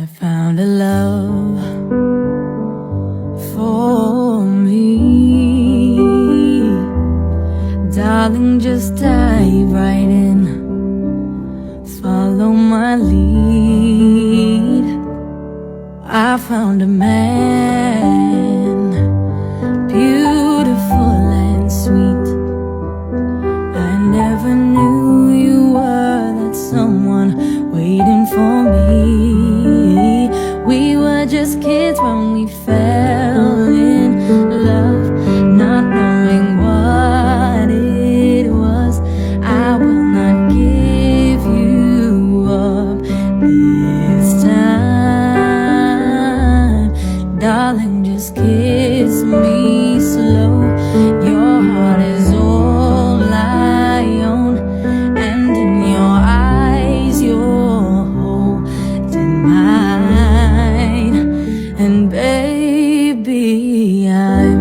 I found a love for me. Darling, just dive right in. Follow my lead. I found a man, beautiful and sweet. I never knew you were that someone waiting for me. We were just kids when we fell in love, not knowing what it was. I will not give you up this time. Darling, just kiss me slow. Your heart is all I own, and in your eyes you're holding mine. And baby, I'm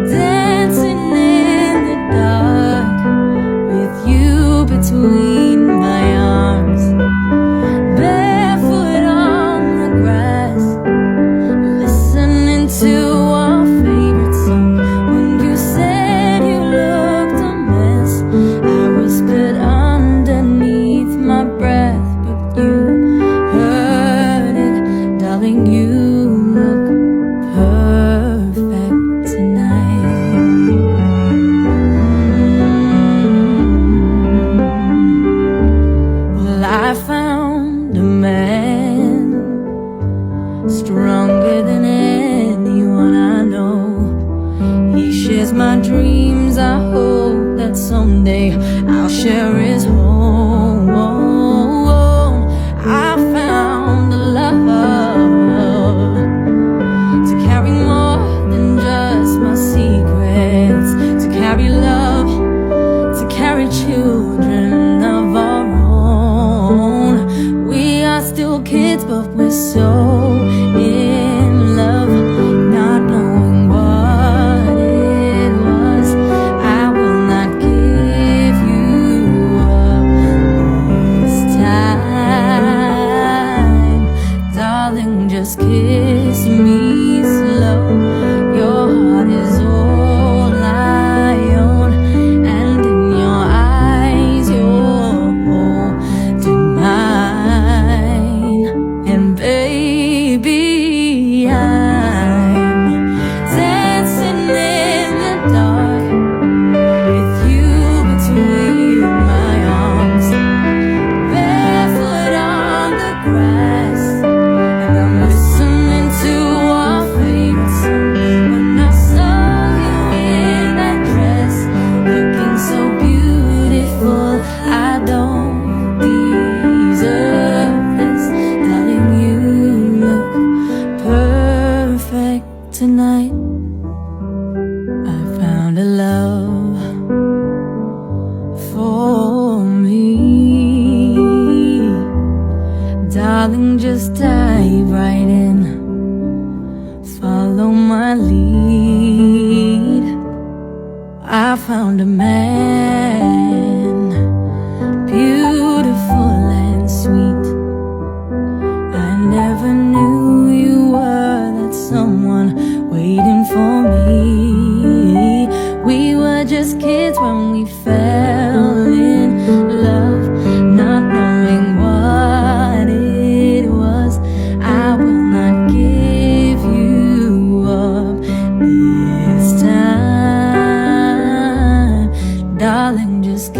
dancing in the dark with you between my arms, barefoot on the grass, listening to our favorite song. When you said you looked a mess, I whispered underneath my breath, but you heard it. Darling, you look perfect tonight. Well, I found a man stronger than anyone I know. He shares my dreams. I hope that someday I'll share his home. I found a love to carry more than just my secrets, to carry love, to carry children of our own. We are still kids, but we're so in love, not knowing what it was. I will not give you up this time. Darling, just kiss me slow. Your heart is all I own, and in your eyes you're holding mine. And baby, I'm dancing in the dark with you between my arms, barefoot on the grass, and I'm listening to our favorite song. When I saw you in that dress, looking so beautiful, I don't deserve this. Darling, you look perfect tonight. I found a love for me. Darling, just dive right in. Follow my lead. I found a man, beautiful and sweet. I never knew you were that someone waiting for me. We were just kids when we fell in love, not knowing what it was. I will not give you up this time. Darling, just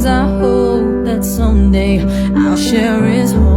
I hope that someday I'll share his home.